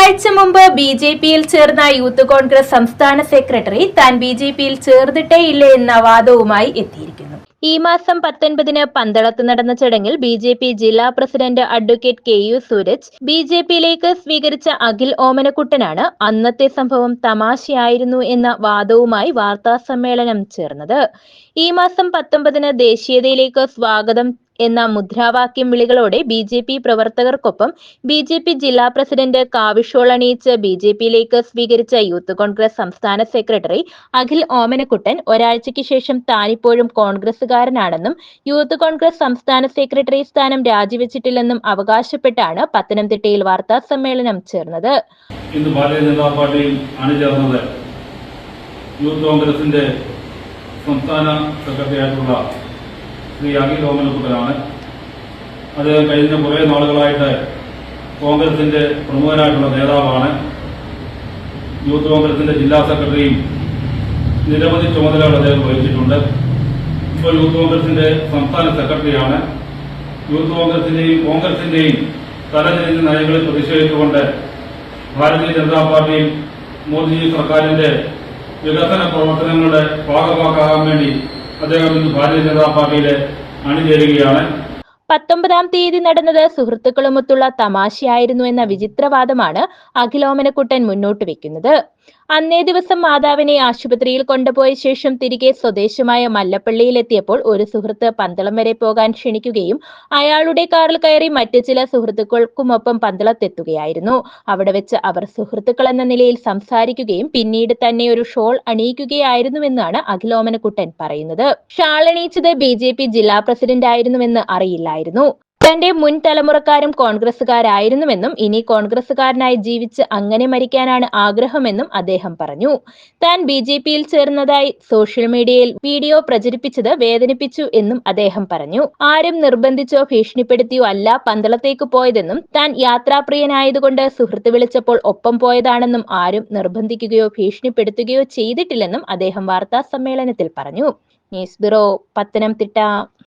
ഒരാഴ്ച മുമ്പ് ബി.ജെ.പിയിൽ ചേർന്ന യൂത്ത് കോൺഗ്രസ് സംസ്ഥാന സെക്രട്ടറി താൻ ബി.ജെ.പിയിൽ ചേർന്നിട്ടേയില്ല എന്ന വാദവുമായി എത്തിയിരിക്കുന്നു. ഈ മാസം 19-ന് പന്തളത്ത് നടന്ന ചടങ്ങിൽ ബി.ജെ.പി ജില്ലാ പ്രസിഡന്റ് അഡ്വക്കേറ്റ് കെ.യു. സൂരജ് ബി.ജെ.പിയിലേക്ക് സ്വീകരിച്ച അഖിൽ ഓമനക്കുട്ടനാണ് അന്നത്തെ സംഭവം തമാശയായിരുന്നു എന്ന വാദവുമായി വാർത്താസമ്മേളനം ചേർന്നത്. ഈ മാസം 19-ന് ദേശീയതയിലേക്ക് സ്വാഗതം എന്ന മുദ്രാവാക്യം വിളികളോടെ ബി.ജെ.പി പ്രവർത്തകർക്കൊപ്പം ബി.ജെ.പി ജില്ലാ പ്രസിഡന്റ് കാവിഷോൾ അണിയിച്ച് ബി.ജെ.പിയിലേക്ക് സ്വീകരിച്ച യൂത്ത് കോൺഗ്രസ് സംസ്ഥാന സെക്രട്ടറി അഖിൽ ഓമനക്കുട്ടൻ ഒരാഴ്ചയ്ക്ക് ശേഷം താനിപ്പോഴും കോൺഗ്രസുകാരനാണെന്നും യൂത്ത് കോൺഗ്രസ് സംസ്ഥാന സെക്രട്ടറി സ്ഥാനം രാജിവെച്ചിട്ടില്ലെന്നും അവകാശപ്പെട്ടാണ് പത്തനംതിട്ടയിൽ വാർത്താ സമ്മേളനം ചേർന്നത്. ഇന്ന് ഭാരതീയ ജനതാ പാർട്ടിയിൽ അണിചേർന്നത് യൂത്ത് കോൺഗ്രസിന്റെ സംസ്ഥാന സെക്രട്ടറിയായിട്ടുള്ള ശ്രീ അഖിൽ ഓമനക്കുട്ടനാണ്. അദ്ദേഹം കഴിഞ്ഞ കുറേ നാളുകളായിട്ട് കോൺഗ്രസിന്റെ പ്രമുഖനായിട്ടുള്ള നേതാവാണ്. യൂത്ത് കോൺഗ്രസിന്റെ ജില്ലാ സെക്രട്ടറിയും നിരവധി ചുമതലകൾ അദ്ദേഹം വഹിച്ചിട്ടുണ്ട്. ഇപ്പോൾ യൂത്ത് കോൺഗ്രസിന്റെ സംസ്ഥാന സെക്രട്ടറിയാണ്. യൂത്ത് കോൺഗ്രസിന്റെയും തലതിരിഞ്ഞ നയങ്ങളിൽ പ്രതിഷേധിച്ചുകൊണ്ട് ഭാരതീയ ജനതാ പാർട്ടിയിൽ മോദി സർക്കാരിന്റെ വികസന പ്രവർത്തനങ്ങളുടെ ഭാഗമാക്കാൻ വേണ്ടി അദ്ദേഹം ഇന്ന് ഭാരതീയ ജനതാ പാർട്ടിയിലെ അണിചേരുകയാണ്. 19-ാം തീയതി നടന്നത് സുഹൃത്തുക്കളുമൊത്തുള്ള തമാശയായിരുന്നു എന്ന വിചിത്രവാദമാണ് അഖിൽ ഓമനക്കുട്ടൻ മുന്നോട്ട് വെക്കുന്നത്. അന്നേ ദിവസം മാതാവിനെ ആശുപത്രിയിൽ കൊണ്ടുപോയ ശേഷം തിരികെ സ്വദേശമായ മല്ലപ്പള്ളിയിലെത്തിയപ്പോൾ ഒരു സുഹൃത്ത് പന്തളം വരെ പോകാൻ ക്ഷണിക്കുകയും അയാളുടെ കാറിൽ കയറി മറ്റ് ചില സുഹൃത്തുക്കൾക്കുമൊപ്പം പന്തളത്തെത്തുകയായിരുന്നു. അവിടെ വെച്ച് അവർ സുഹൃത്തുക്കൾ എന്ന നിലയിൽ സംസാരിക്കുകയും പിന്നീട് തന്നെ ഒരു ഷോൾ അണിയിക്കുകയായിരുന്നുവെന്നാണ് അഖിൽ ഓമനക്കുട്ടൻ പറയുന്നത്. ഷാൾ അണിയിച്ചത് ബി.ജെ.പി ജില്ലാ പ്രസിഡന്റ് ആയിരുന്നുവെന്ന് അറിയില്ലായിരുന്നു. തന്റെ മുൻ തലമുറക്കാരും കോൺഗ്രസുകാരായിരുന്നുവെന്നും ഇനി കോൺഗ്രസുകാരനായി ജീവിച്ച് അങ്ങനെ മരിക്കാനാണ് ആഗ്രഹമെന്നും അദ്ദേഹം പറഞ്ഞു. താൻ ബി.ജെ.പിയിൽ ചേർന്നതായി സോഷ്യൽ മീഡിയയിൽ വീഡിയോ പ്രചരിപ്പിച്ചത് വേദനിപ്പിച്ചു എന്നും അദ്ദേഹം പറഞ്ഞു. ആരും നിർബന്ധിച്ചോ ഭീഷണിപ്പെടുത്തിയോ അല്ല പന്തളത്തേക്ക് പോയതെന്നും താൻ യാത്രാപ്രിയനായതുകൊണ്ട് സുഹൃത്ത് വിളിച്ചപ്പോൾ ഒപ്പം പോയതാണെന്നും ആരും നിർബന്ധിക്കുകയോ ഭീഷണിപ്പെടുത്തുകയോ ചെയ്തിട്ടില്ലെന്നും അദ്ദേഹം വാർത്താ സമ്മേളനത്തിൽ പറഞ്ഞു. News bureau, Pathanamthitta.